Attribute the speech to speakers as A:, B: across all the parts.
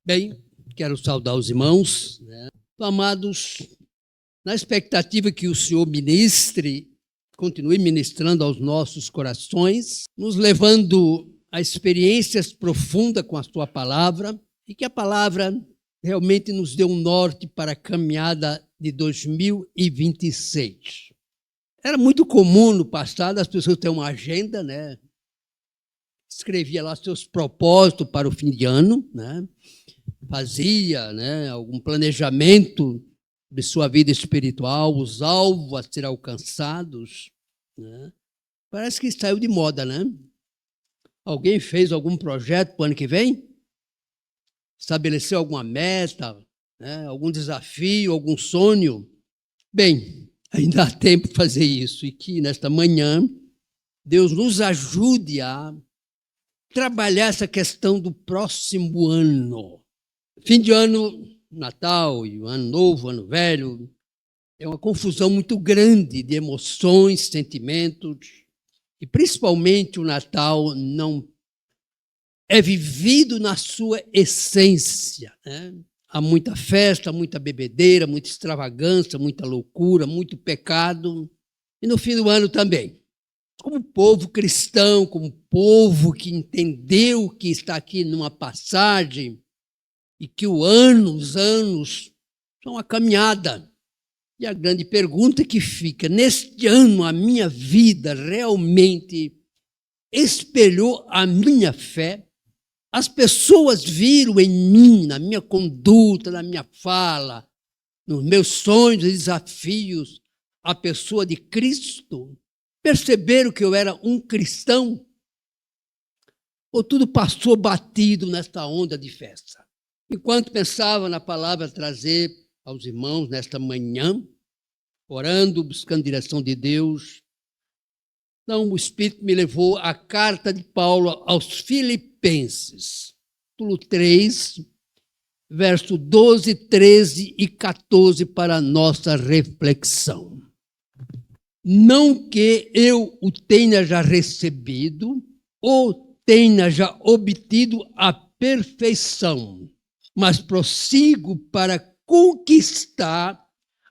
A: Bem, quero saudar os irmãos, amados, na expectativa que o Senhor ministre, continue ministrando aos nossos corações, nos levando a experiências profundas com a sua palavra, e que a palavra realmente nos dê um norte para a caminhada de 2026. Era muito comum no passado as pessoas terem uma agenda, escrevia lá seus propósitos para o fim de ano, fazia algum planejamento de sua vida espiritual, os alvos a ser alcançados. Parece que saiu de moda, Alguém fez algum projeto para o ano que vem? Estabeleceu alguma meta, algum desafio, algum sonho? Bem, ainda há tempo para fazer isso, e que nesta manhã Deus nos ajude a trabalhar essa questão do próximo ano. Fim de ano, Natal, e o Ano Novo, Ano Velho, é uma confusão muito grande de emoções, sentimentos, e principalmente o Natal não é vivido na sua essência. Há muita festa, muita bebedeira, muita extravagância, muita loucura, muito pecado, e no fim do ano também. Como povo cristão, como povo que entendeu que está aqui numa passagem e que os anos são uma caminhada. E a grande pergunta que fica, neste ano a minha vida realmente espelhou a minha fé? As pessoas viram em mim, na minha conduta, na minha fala, nos meus sonhos e desafios, a pessoa de Cristo? Perceberam que eu era um cristão? Ou tudo passou batido nesta onda de festa? Enquanto pensava na palavra a trazer aos irmãos nesta manhã, orando, buscando direção de Deus, então o Espírito me levou à carta de Paulo aos Filipenses, capítulo 3, verso 12, 13 e 14, para a nossa reflexão. Não que eu o tenha já recebido ou tenha já obtido a perfeição, mas prossigo para conquistar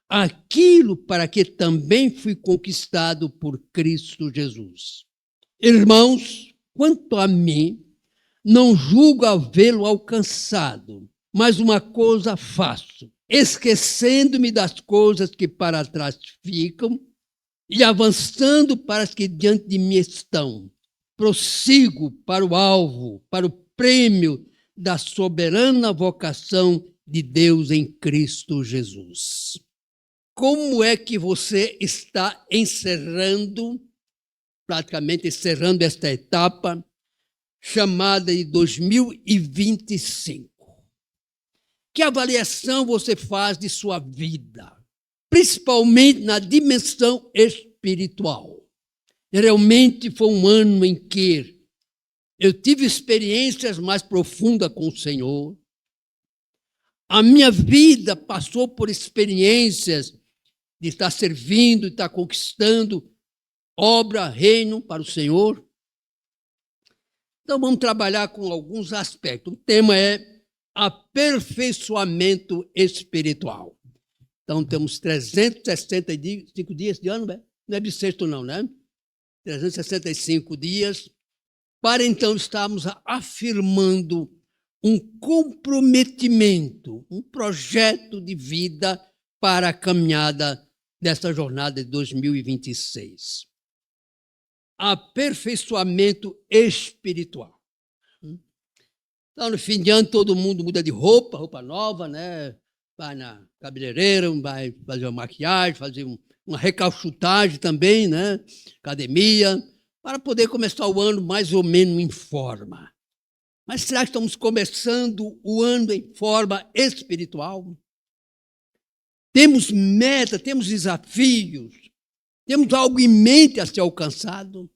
A: aquilo para que também fui conquistado por Cristo Jesus. Irmãos, quanto a mim, não julgo havê-lo alcançado, mas uma coisa faço, esquecendo-me das coisas que para trás ficam e avançando para as que diante de mim estão. Prossigo para o alvo, para o prêmio da soberana vocação de Deus em Cristo Jesus. Como é que você está praticamente encerrando esta etapa chamada de 2025? Que avaliação você faz de sua vida, principalmente na dimensão espiritual? Realmente foi um ano em que eu tive experiências mais profundas com o Senhor. A minha vida passou por experiências de estar servindo, de estar conquistando obra, reino para o Senhor. Então vamos trabalhar com alguns aspectos. O tema é aperfeiçoamento espiritual. Então temos 365 dias de ano, não é bissexto não, 365 dias, para então estarmos afirmando um comprometimento, um projeto de vida para a caminhada desta jornada de 2026. Aperfeiçoamento espiritual. Então, no fim de ano, todo mundo muda de roupa nova, vai na cabeleireira, vai fazer uma maquiagem, fazer uma recalchutagem também, academia, para poder começar o ano mais ou menos em forma. Mas será que estamos começando o ano em forma espiritual? Temos meta, temos desafios, temos algo em mente a ser alcançado?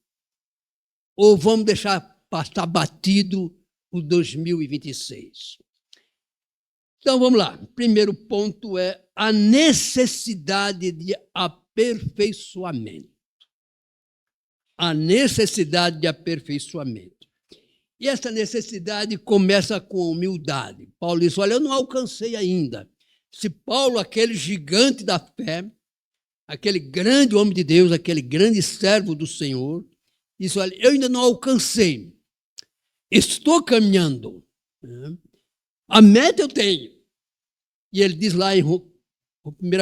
A: Ou vamos deixar passar batido o 2026? Então vamos lá. O primeiro ponto é a necessidade de aperfeiçoamento. A necessidade de aperfeiçoamento. E essa necessidade começa com humildade. Paulo diz, olha, eu não alcancei ainda. Se Paulo, aquele gigante da fé, aquele grande homem de Deus, aquele grande servo do Senhor, disse, olha, eu ainda não alcancei. Estou caminhando. A meta eu tenho. E ele diz lá em 1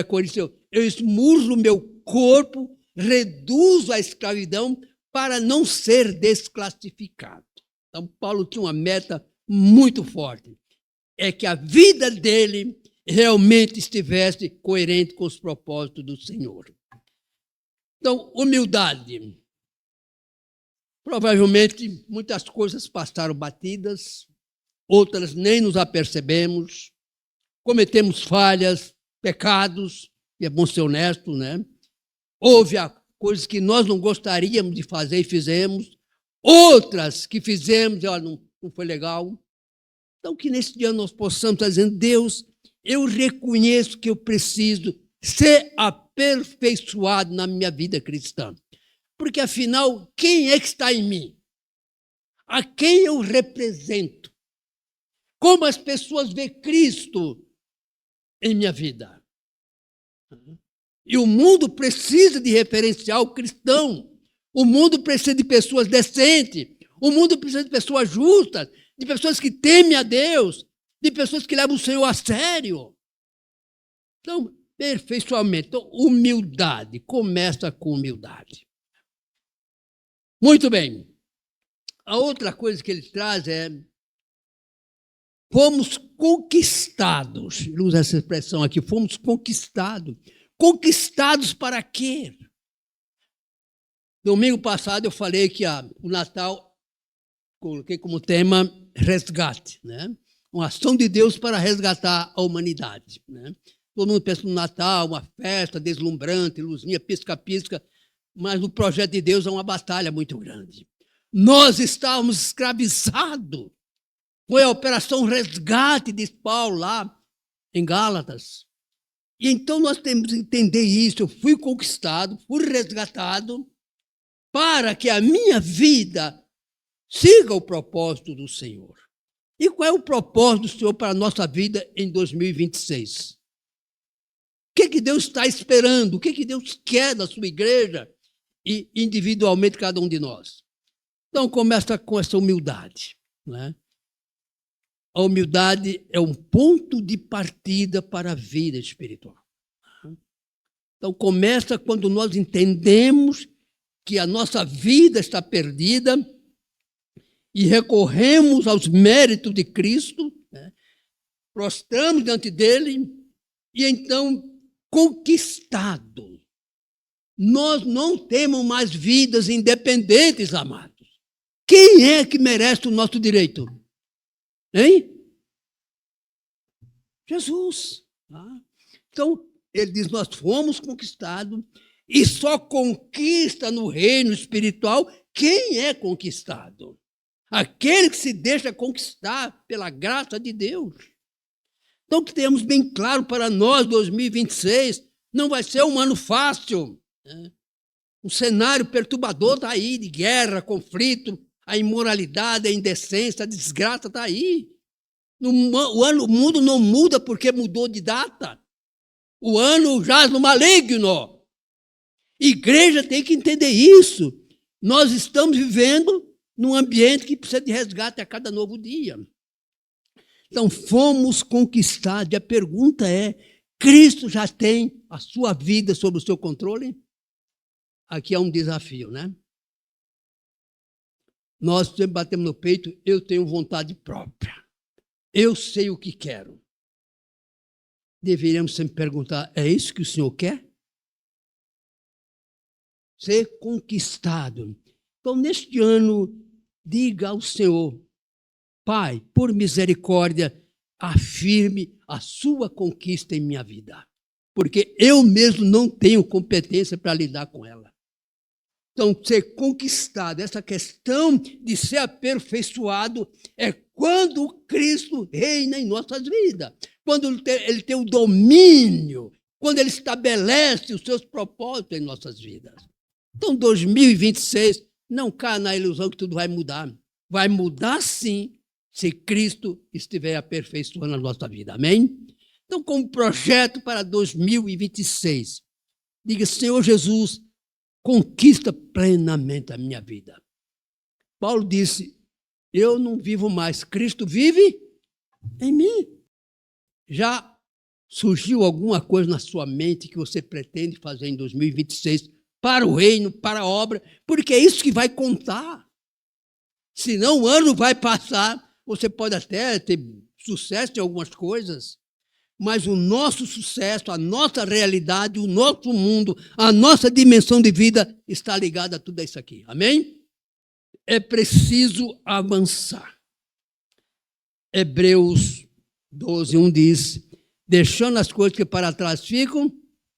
A: Coríntios, eu esmurro o meu corpo, reduzo a escravidão para não ser desclassificado. Então, Paulo tinha uma meta muito forte. É que a vida dele realmente estivesse coerente com os propósitos do Senhor. Então, humildade. Provavelmente, muitas coisas passaram batidas, outras nem nos apercebemos, cometemos falhas, pecados, e é bom ser honesto, né? Houve coisas que nós não gostaríamos de fazer e fizemos, outras que fizemos, olha, não foi legal. Então, que nesse dia nós possamos estar dizendo, Deus, eu reconheço que eu preciso ser aperfeiçoado na minha vida cristã. Porque, afinal, quem é que está em mim? A quem eu represento? Como as pessoas veem Cristo em minha vida? E o mundo precisa de referencial cristão. O mundo precisa de pessoas decentes. O mundo precisa de pessoas justas, de pessoas que temem a Deus, de pessoas que levam o Senhor a sério. Então, aperfeiçoamento. Então, humildade. Começa com humildade. Muito bem. A outra coisa que ele traz é fomos conquistados. Ele usa essa expressão aqui, fomos conquistados. Conquistados para quê? Domingo passado eu falei que o Natal, coloquei como tema resgate, né? Uma ação de Deus para resgatar a humanidade, né? Todo mundo pensa no Natal, uma festa deslumbrante, luzinha, pisca-pisca, mas o projeto de Deus é uma batalha muito grande. Nós estávamos escravizados. Foi a operação resgate de Paulo lá em Gálatas. E então nós temos que entender isso. Eu fui conquistado, fui resgatado para que a minha vida siga o propósito do Senhor. E qual é o propósito do Senhor para a nossa vida em 2026? O que Deus está esperando? O que Deus quer da sua igreja e individualmente cada um de nós? Então começa com essa humildade, né? A humildade é um ponto de partida para a vida espiritual. Então começa quando nós entendemos que a nossa vida está perdida e recorremos aos méritos de Cristo, né? Prostramos diante dele e então conquistado. Nós não temos mais vidas independentes, amados. Quem é que merece o nosso direito? Hein? Jesus. Então, ele diz, nós fomos conquistados e só conquista no reino espiritual quem é conquistado. Aquele que se deixa conquistar pela graça de Deus. Então, que tenhamos bem claro para nós, 2026, não vai ser um ano fácil, né? Um cenário perturbador está aí, de guerra, conflito, a imoralidade, a indecência, a desgraça está aí. O mundo não muda porque mudou de data. O ano jaz no maligno. Igreja tem que entender isso. Nós estamos vivendo num ambiente que precisa de resgate a cada novo dia. Então, fomos conquistados. E a pergunta é, Cristo já tem a sua vida sob o seu controle? Aqui é um desafio, né? Nós sempre batemos no peito, eu tenho vontade própria. Eu sei o que quero. Deveríamos sempre perguntar, é isso que o Senhor quer? Ser conquistado. Então, neste ano, diga ao Senhor, Pai, por misericórdia, afirme a sua conquista em minha vida. Porque eu mesmo não tenho competência para lidar com ela. Então, ser conquistado, essa questão de ser aperfeiçoado, é quando Cristo reina em nossas vidas. Quando ele tem o domínio, quando ele estabelece os seus propósitos em nossas vidas. Então, 2026, não caia na ilusão que tudo vai mudar. vai mudar sim, se Cristo estiver aperfeiçoando a nossa vida. Amém? Então, como projeto para 2026, diga: Senhor Jesus, conquista plenamente a minha vida. Paulo disse: eu não vivo mais, Cristo vive em mim. Já surgiu alguma coisa na sua mente que você pretende fazer em 2026 para o reino, para a obra? Porque é isso que vai contar. Senão o ano vai passar, você pode até ter sucesso em algumas coisas, mas o nosso sucesso, a nossa realidade, o nosso mundo, a nossa dimensão de vida está ligada a tudo isso aqui. Amém? É preciso avançar. Hebreus 12:1 diz: deixando as coisas que para trás ficam,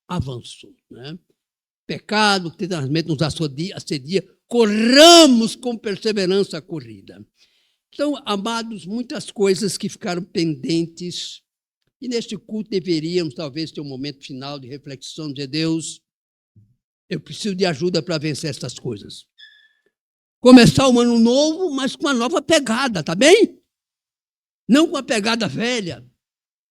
A: avanço. Né? Pecado que nos assedia, corramos com perseverança a corrida. Então, amados, muitas coisas que ficaram pendentes, e neste culto deveríamos talvez ter um momento final de reflexão, dizer: Deus, eu preciso de ajuda para vencer essas coisas. Começar um ano novo, mas com uma nova pegada, tá bem? Não com a pegada velha,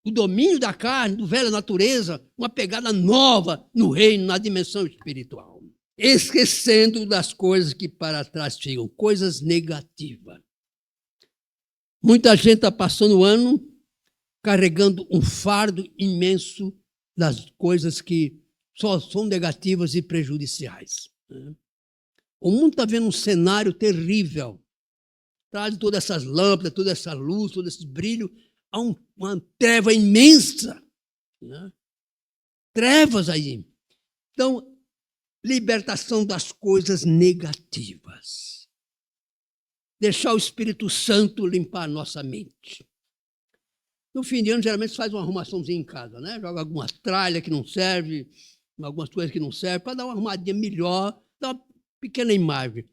A: o domínio da carne, do velha natureza, uma pegada nova no reino, na dimensão espiritual. Esquecendo das coisas que para trás ficam, coisas negativas. Muita gente está passando o ano carregando um fardo imenso das coisas que só são negativas e prejudiciais. O mundo está vendo um cenário terrível. Traz todas essas lâmpadas, toda essa luz, todo esse brilho, há uma treva imensa. Né? Trevas aí. Então, libertação das coisas negativas. Deixar o Espírito Santo limpar a nossa mente. No fim de ano, geralmente, faz uma arrumaçãozinha em casa, né? Joga alguma tralha que não serve, algumas coisas que não servem, para dar uma arrumadinha melhor, dar uma pequena imagem.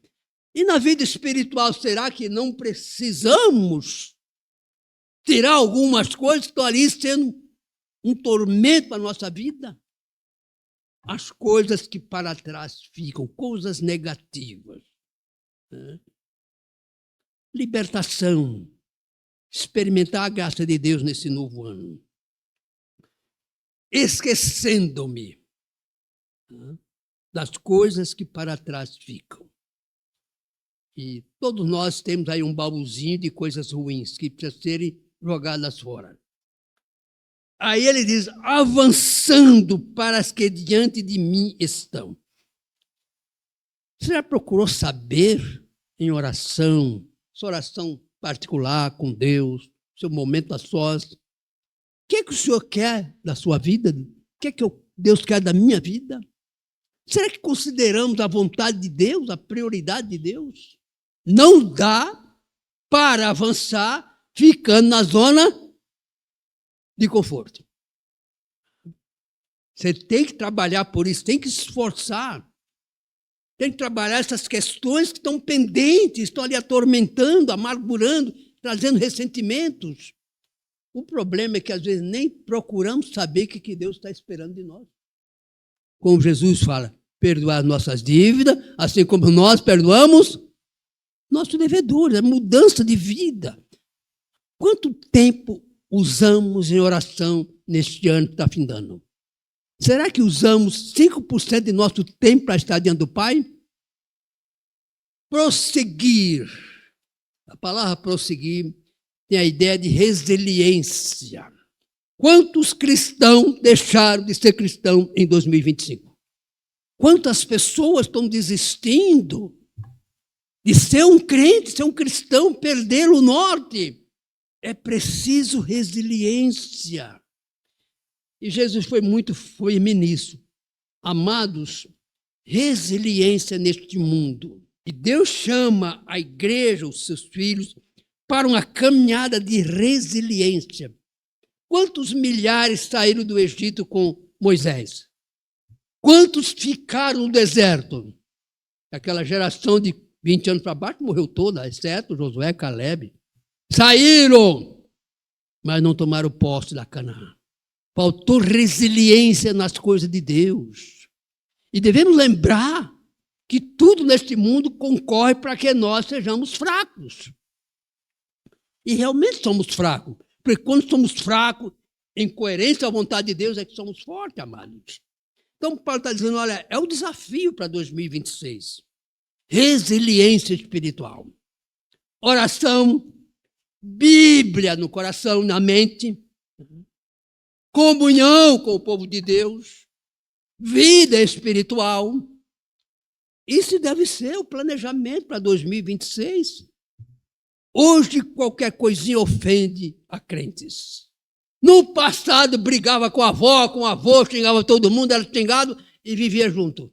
A: E na vida espiritual, será que não precisamos tirar algumas coisas que estão ali sendo um tormento para a nossa vida? As coisas que para trás ficam, coisas negativas. Né? Libertação. Experimentar a graça de Deus nesse novo ano. Esquecendo-me das coisas que para trás ficam. E todos nós temos aí um baúzinho de coisas ruins que precisam serem jogadas fora. Aí ele diz: avançando para as que diante de mim estão. Você já procurou saber em oração, sua oração particular com Deus, seu momento a sós, o que o Senhor quer da sua vida? O que Deus quer da minha vida? Será que consideramos a vontade de Deus, a prioridade de Deus? Não dá para avançar ficando na zona de conforto. Você tem que trabalhar por isso, tem que se esforçar. Tem que trabalhar essas questões que estão pendentes, estão ali atormentando, amargurando, trazendo ressentimentos. O problema é que às vezes nem procuramos saber o que Deus está esperando de nós. Como Jesus fala: perdoar nossas dívidas, assim como nós perdoamos nossos devedores, é mudança de vida. Quanto tempo usamos em oração neste ano que está findando? Será que usamos 5% de nosso tempo para estar diante do Pai? Prosseguir. A palavra prosseguir tem a ideia de resiliência. Quantos cristãos deixaram de ser cristãos em 2025? Quantas pessoas estão desistindo de ser um crente, ser um cristão, perder o norte? É preciso resiliência. E Jesus foi muito firme nisso. Amados, resiliência neste mundo. E Deus chama a igreja, os seus filhos, para uma caminhada de resiliência. Quantos milhares saíram do Egito com Moisés? Quantos ficaram no deserto? Aquela geração de 20 anos para baixo morreu toda, exceto Josué, Caleb. Saíram, mas não tomaram posse da Canaã. Faltou resiliência nas coisas de Deus. E devemos lembrar que tudo neste mundo concorre para que nós sejamos fracos. E realmente somos fracos. Porque quando somos fracos, em coerência à vontade de Deus, é que somos fortes, amados. Então, Paulo está dizendo, olha, é o desafio para 2026. Resiliência espiritual. Oração, Bíblia no coração, na mente, comunhão com o povo de Deus, vida espiritual. Isso deve ser o planejamento para 2026. Hoje, qualquer coisinha ofende a crentes. No passado, brigava com a avó, com o avô, xingava todo mundo, era xingado e vivia junto.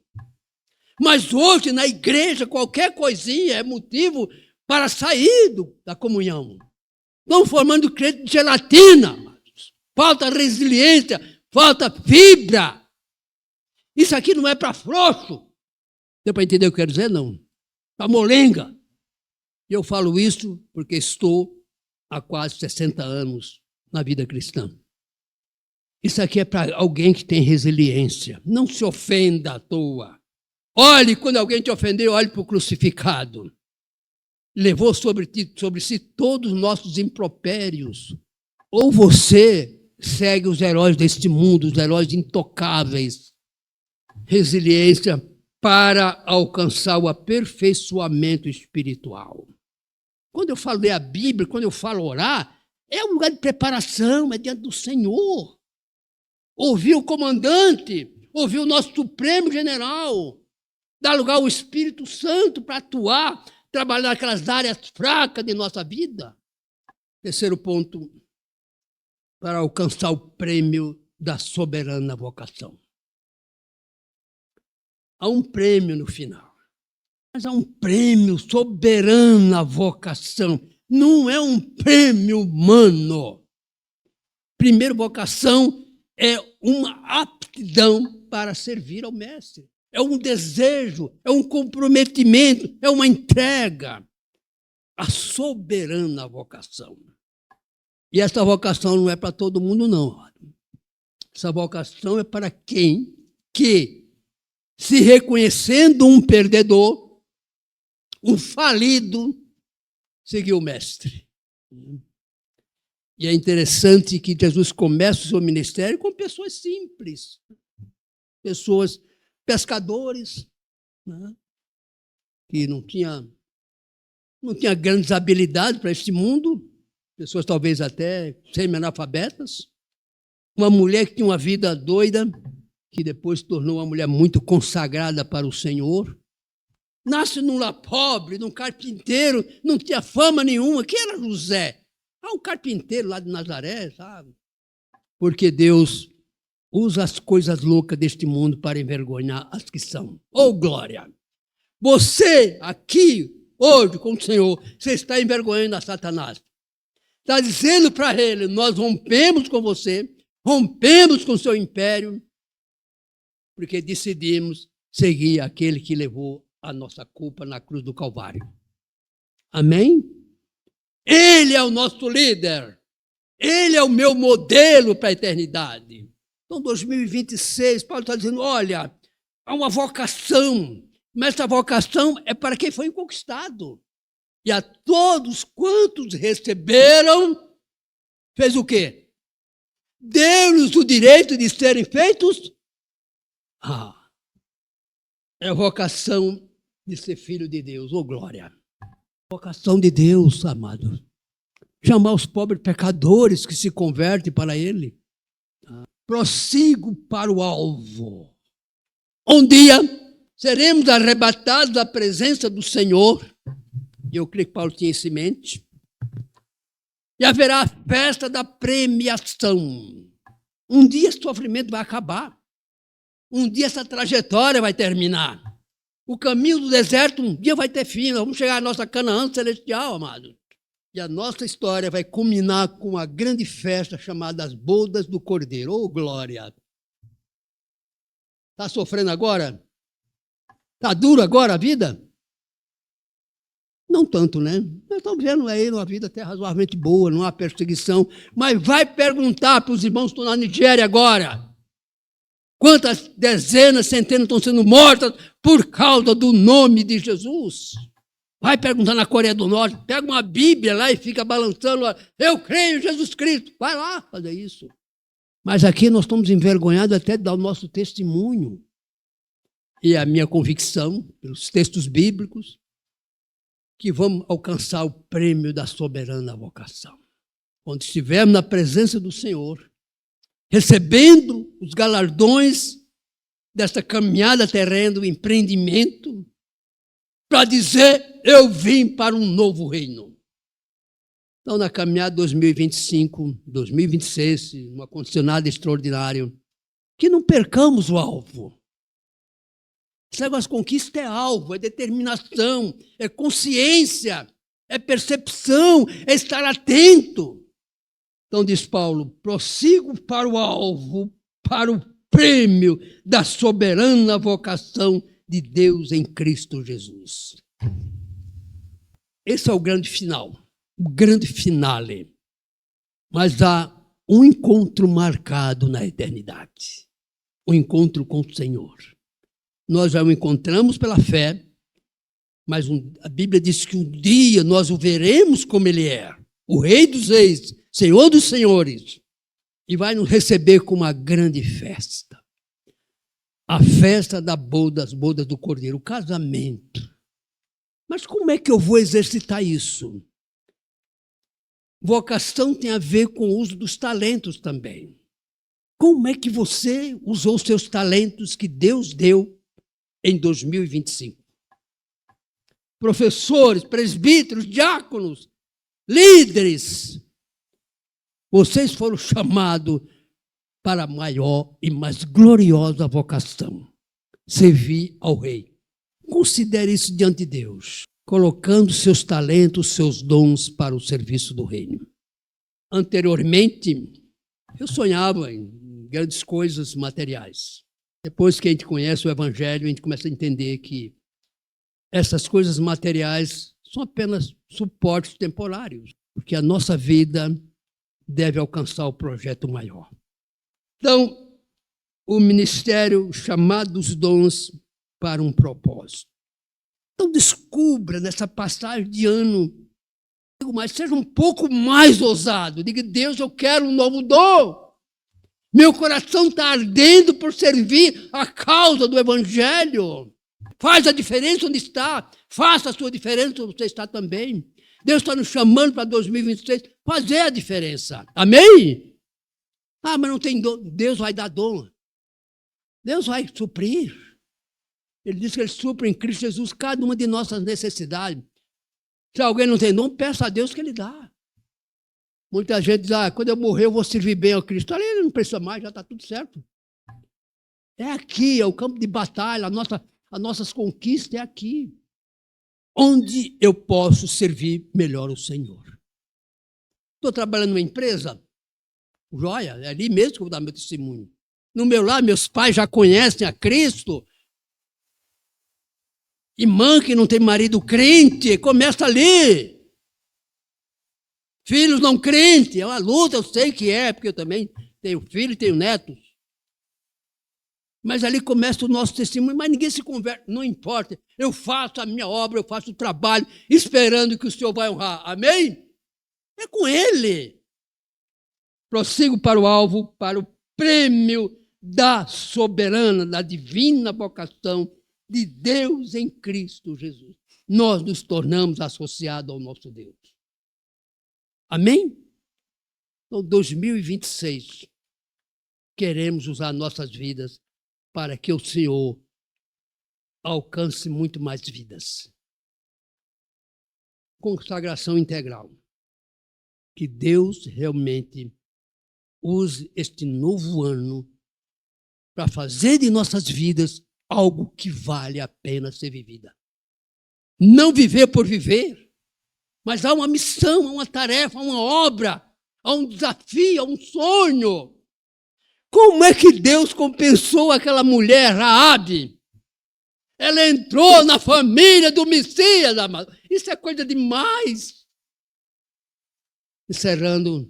A: Mas hoje, na igreja, qualquer coisinha é motivo para sair da comunhão. Estão formando crente de gelatina. Falta resiliência, falta fibra. Isso aqui não é para frouxo. Deu para entender o que eu quero dizer? Não. Para molenga. E eu falo isso porque estou há quase 60 anos na vida cristã. Isso aqui é para alguém que tem resiliência. Não se ofenda à toa. Olhe, quando alguém te ofendeu, olhe para o crucificado. Levou sobre si todos os nossos impropérios. Ou você segue os heróis deste mundo, os heróis intocáveis. Resiliência para alcançar o aperfeiçoamento espiritual. Quando eu falo ler a Bíblia, quando eu falo orar, é um lugar de preparação, é diante do Senhor. Ouvir o comandante, ouvir o nosso Supremo General, dar lugar ao Espírito Santo para atuar, trabalhar naquelas áreas fracas de nossa vida. Terceiro ponto, para alcançar o prêmio da soberana vocação. Há um prêmio no final. Mas há um prêmio soberana vocação. Não é um prêmio humano. Primeiro, vocação é uma aptidão para servir ao mestre. É um desejo, é um comprometimento, é uma entrega. A soberana vocação. E essa vocação não é para todo mundo, não. Essa vocação é para quem que, se reconhecendo um perdedor, um falido, seguiu o mestre. E é interessante que Jesus começa o seu ministério com pessoas simples, pessoas pescadores, né, que não tinha grandes habilidades para este mundo, pessoas talvez até semi-analfabetas, uma mulher que tinha uma vida doida, que depois se tornou uma mulher muito consagrada para o Senhor. Nasce num lar pobre, num carpinteiro, não tinha fama nenhuma. Quem era José? Um carpinteiro lá de Nazaré, sabe? Porque Deus usa as coisas loucas deste mundo para envergonhar as que são. Oh, glória! Você aqui, hoje, com o Senhor, você está envergonhando a Satanás. Está dizendo para ele, nós rompemos com você, rompemos com o seu império, porque decidimos seguir aquele que levou a nossa culpa na cruz do Calvário. Amém? Ele é o nosso líder. Ele é o meu modelo para a eternidade. Então, 2026, Paulo está dizendo, olha, há uma vocação, mas essa vocação é para quem foi conquistado. E a todos quantos receberam, fez o quê? Deu-lhes o direito de serem feitos. É a vocação de ser filho de Deus, oh glória. Vocação de Deus, amado. Chamar os pobres pecadores que se convertem para Ele. Prossigo para o alvo. Um dia seremos arrebatados da presença do Senhor. E eu creio que Paulo tinha isso em mente. E haverá a festa da premiação. Um dia esse sofrimento vai acabar. Um dia essa trajetória vai terminar. O caminho do deserto um dia vai ter fim. Nós vamos chegar à nossa Canaã celestial, amado. E a nossa história vai culminar com a grande festa chamada as bodas do Cordeiro. Oh, glória! Está sofrendo agora? Está duro agora a vida? Não tanto, né? Nós estamos vendo aí uma vida até razoavelmente boa, não há perseguição. Mas vai perguntar para os irmãos que estão na Nigéria agora. Quantas dezenas, centenas estão sendo mortas por causa do nome de Jesus? Vai perguntar na Coreia do Norte, pega uma Bíblia lá e fica balançando. Eu creio em Jesus Cristo. Vai lá fazer isso. Mas aqui nós estamos envergonhados até de dar o nosso testemunho. E a minha convicção, pelos textos bíblicos, que vamos alcançar o prêmio da soberana vocação. Quando estivermos na presença do Senhor, recebendo os galardões dessa caminhada terrena, do empreendimento, para dizer, eu vim para um novo reino. Então, na caminhada 2025, 2026, um acondicionado extraordinário, que não percamos o alvo. Esse negócio de conquista é alvo, é determinação, é consciência, é percepção, é estar atento. Então, diz Paulo, prossigo para o alvo, para o prêmio da soberana vocação de Deus em Cristo Jesus. Esse é o grande final, o grande finale. Mas há um encontro marcado na eternidade, o encontro com o Senhor. Nós já o encontramos pela fé, mas a Bíblia diz que um dia nós o veremos como Ele é, o Rei dos Reis, Senhor dos Senhores, e vai nos receber com uma grande festa. A festa das bodas do Cordeiro, o casamento. Mas como é que eu vou exercitar isso? Vocação tem a ver com o uso dos talentos também. Como é que você usou os seus talentos que Deus deu em 2025? Professores, presbíteros, diáconos, líderes, vocês foram chamados para a maior e mais gloriosa vocação, servir ao Rei. Considere isso diante de Deus, colocando seus talentos, seus dons para o serviço do reino. Anteriormente, eu sonhava em grandes coisas materiais. Depois que a gente conhece o Evangelho, a gente começa a entender que essas coisas materiais são apenas suportes temporários, porque a nossa vida deve alcançar o projeto maior. Então, o ministério chamado dos dons para um propósito. Então, descubra nessa passagem de ano, mas seja um pouco mais ousado. Diga, Deus, eu quero um novo dom. Meu coração está ardendo por servir a causa do Evangelho. Faz a diferença onde está. Faça a sua diferença onde você está também. Deus está nos chamando para 2026 fazer a diferença. Amém? Ah, mas não tem dom. Deus vai dar dom. Deus vai suprir. Ele diz que Ele supre em Cristo Jesus cada uma de nossas necessidades. Se alguém não tem dom, peça a Deus que Ele dá. Muita gente diz, quando eu morrer eu vou servir bem ao Cristo. Ali ele não precisa mais, já está tudo certo. É aqui, é o campo de batalha, as nossas conquistas é aqui. Onde eu posso servir melhor o Senhor. Estou trabalhando numa empresa, joia, é ali mesmo que eu vou dar meu testemunho. No meu lar, meus pais já conhecem a Cristo. Irmã que não tem marido crente, começa ali. Filhos não crentes, é uma luta, eu sei que é, porque eu também tenho filho e tenho netos. Mas ali começa o nosso testemunho, mas ninguém se converte, não importa. Eu faço a minha obra, eu faço o trabalho, esperando que o Senhor vai honrar. Amém? É com Ele. Prossigo para o alvo, para o prêmio da soberana, da divina vocação de Deus em Cristo Jesus. Nós nos tornamos associados ao nosso Deus. Amém? Então, 2026, queremos usar nossas vidas para que o Senhor alcance muito mais vidas. Consagração integral. Que Deus realmente use este novo ano para fazer de nossas vidas algo que vale a pena ser vivida. Não viver por viver, mas há uma missão, há uma tarefa, há uma obra, há um desafio, há um sonho. Como é que Deus compensou aquela mulher, Raabe? Ela entrou na família do Messias, amado. Isso é coisa demais. Encerrando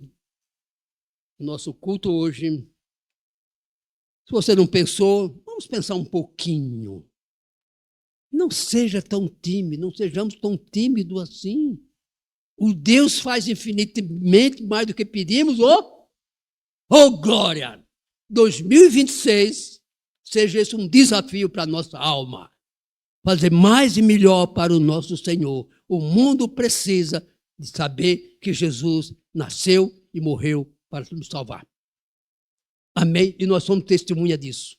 A: o nosso culto hoje. Se você não pensou, vamos pensar um pouquinho. Não seja tão tímido, não sejamos tão tímidos assim. O Deus faz infinitamente mais do que pedimos. Glória! 2026 seja esse um desafio para a nossa alma. Fazer mais e melhor para o nosso Senhor. O mundo precisa de saber que Jesus nasceu e morreu para nos salvar. Amém? E nós somos testemunha disso.